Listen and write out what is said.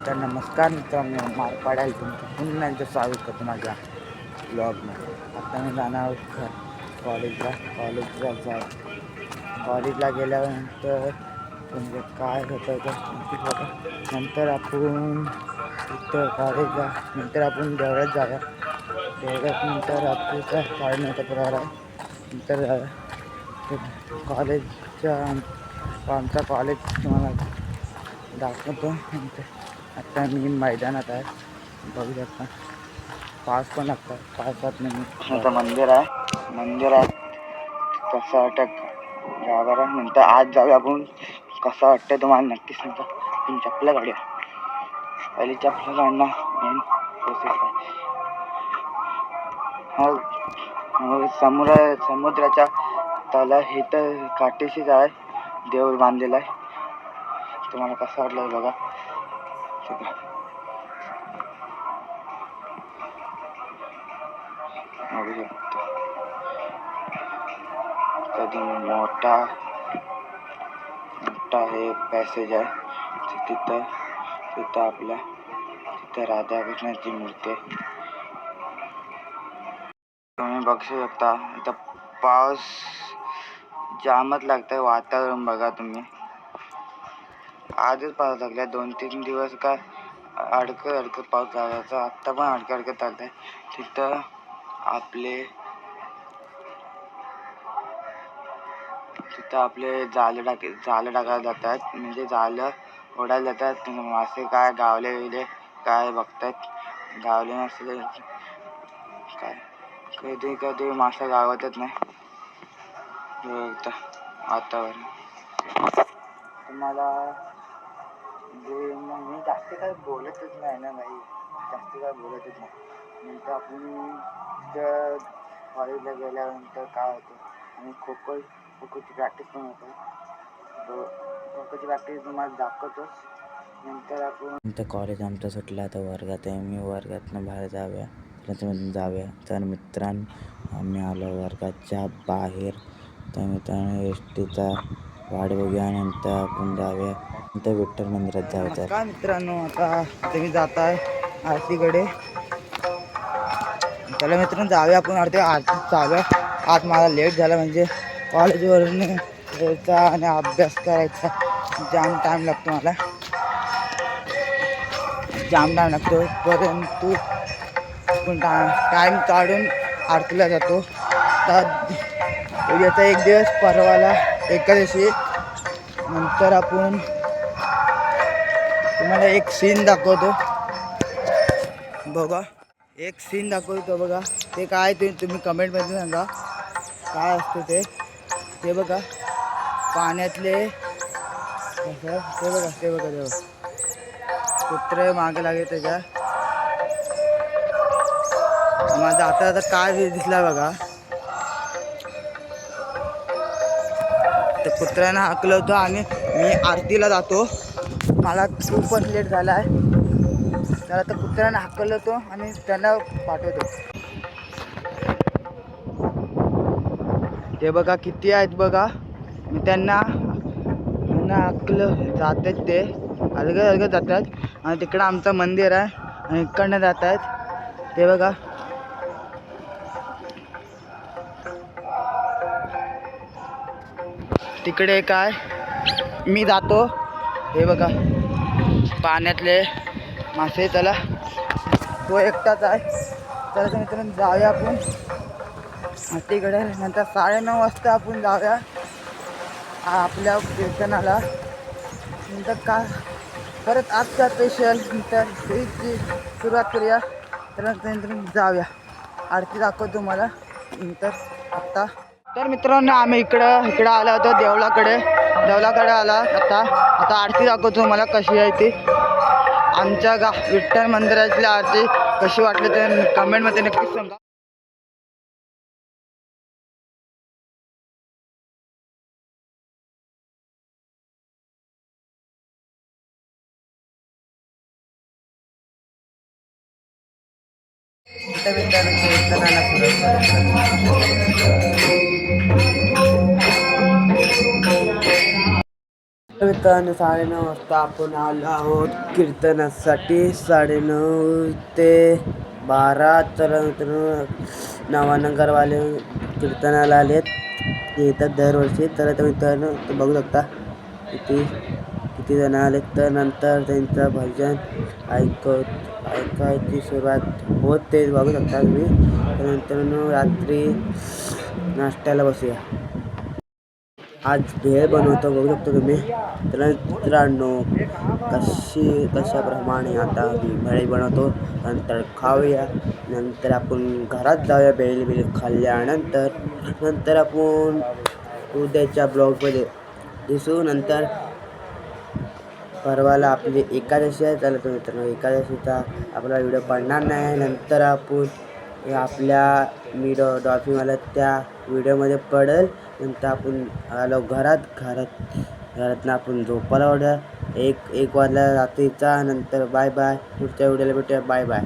तर नमस्कार मित्रांनो, मारपाड आहे तुमचं पुन्हा एकदा स्वागत करतो माझ्या ब्लॉगमध्ये. आता मी जाणार आहोत कॉलेजला गेल्यानंतर म्हणजे काय होतं तर नंतर आपण इथं कॉलेजला नंतर आपण देवळात जाऊया. देवळात नंतर रात्रीचा 9:30चा प्रहार आहे. नंतर कॉलेजच्या आमचा कॉलेज तुम्हाला दाखवतो. नंतर आता मी मैदानात आहे, बघू शकता. पास पण लागतात, पावसात नाही. आता मंदिर आहे कसं वाटत जा बरं. नंतर आज जाऊया आपण. कसं वाटतं तुम्हाला नक्की सांगा. आपण चपला काढूया. पहिली चपला काढणं मेन प्रोसेस आहे. समुद्राच्या तला हे तर काटेशीच आहे, देऊळ बांधलेला आहे. तुम्हाला कसं वाटलं बघा. कधी मोठा हे पॅसेज आहे. तिथं आपल्या राधाकृष्णाची मूर्ती आहे. तुम्ही बघू शकता. इथं पाऊस जामच लागतंय. वातावरण बघा तुम्ही. आजच पाऊस लागला. 2-3 दिवस काय अडकत पाऊस लागायचा. आत्ता पण अडकत चालतंय. तिथं आपले जालं टाकायला जातात, म्हणजे जालं ओढायला जातात. मासे काय गावले काय बघतात. गावले नसले काय कधी मासा गावतच नाही. वातावरण तुम्हाला म्हणजे मी जास्त काय बोलतच नाही ना भाई. नंतर आपण कॉलेजला गेल्यानंतर काय होतं आणि खो-खोची प्रॅक्टिस पण होते. खो-खोची प्रॅक्टिस तुम्हाला दाखवतोच. नंतर कॉलेज आमचं सुटलं. आता वर्गात आहे. मी वर्गातनं बाहेर जाऊया. तर मित्रांनो, आम्ही आलो वर्गाच्या बाहेर. तर मित्रांनो एस टीचा वाट बघूया. नंतर आपण जाऊया. नंतर विठ्ठल मंदिरात जायचं. काय मित्रांनो, आता तुम्ही जाताय आरतीकडे. चला मित्रांनो जाऊया आपण आरती चालूया. आज मला लेट झाला, म्हणजे कॉलेजवरून यायचा आणि अभ्यास करायचा. जाम टाईम लागतो मला. परंतु आपण टाईम काढून आरतीला जातो. तर उद्याचा एक दिवस, परवाला एकादशी. नंतर आपण तुम्हाला एक सीन दाखवतो बघा. बघा. ते काय ते तुम्ही कमेंटमध्ये सांगा काय असतं ते बघा. पाण्यातले ते बघा कुत्रे मागे लागले त्याच्या. माझा आता काय दिसला बघा. तर कुत्र्यानं हाकलवतो आणि मी आरतीला जातो. मला खूपच लेट झाला आहे. त्याला तर कुत्र्यानं हाकलवतो आणि त्यांना पाठवतो. ते बघा किती आहेत बघा. मी त्यांना जातात. ते अलगद जातात. आणि तिकडं आमचं मंदिर आहे आणि इकडनं जात आहेत. ते बघा. तिकडे काय मी जातो. हे बघा पाण्यातले मासे. चला तो एकटाच आहे. चला मित्रांनो जाऊया आपण तिकडे. नंतर 9:30 वाजता आपण जाऊया आपल्या कीर्तनाला. नंतर काय परत आजचा स्पेशल नंतर सुरुवात करूया. तर नंतर जाऊया. आरती दाखवतो तुम्हाला नंतर. आत्ता तर मित्रांनो आम्ही इकडं आलो होतो देवळाकडे आला. आता आरती दाखवतो तुम्हाला कशी आहे ती. आमच्या विठ्ठल मंदिरातली आरती कशी वाटली ते कमेंटमध्ये नक्कीच सांगा. कीर्तनाला सुरुवात. मित्रांनो 9:30 वाजता आपण आलो आहोत कीर्तनासाठी. 9:30 ते 12. तर मित्रांनो नवानगरवाले कीर्तनाला आलेत. ते येतात दरवर्षी. तर मित्रांनो ते बघू शकता किती जण आलेत. तर नंतर त्यांचं भजन ऐकायची सुरुवात होते बघू शकता तुम्ही. त्यानंतर रात्री नाश्त्याला बसूया. आज भेळ बनवतो बघू शकतो तुम्ही. तर मित्रांनो कशाप्रमाणे आता मी भेळ बनवतो. नंतर खाऊया. नंतर आपण घरात जाऊया भेळ खाल्ल्यानंतर आपण उद्याच्या ब्लॉगमध्ये दिसू. नंतर परवाला आपली एकादशी आहे. चला तर मित्रांनो एकादशीचा आपला व्हिडिओ पडणार नाही. नंतर आपण आपल्या मी डॉल्फिनवाला त्या व्हिडिओमध्ये पडेल. नंतर आपण आलो घरातनं आपण झोपायला एक वाजला रात्रीचा. नंतर बाय बाय. पुढच्या व्हिडिओला भेटूया. Bye bye.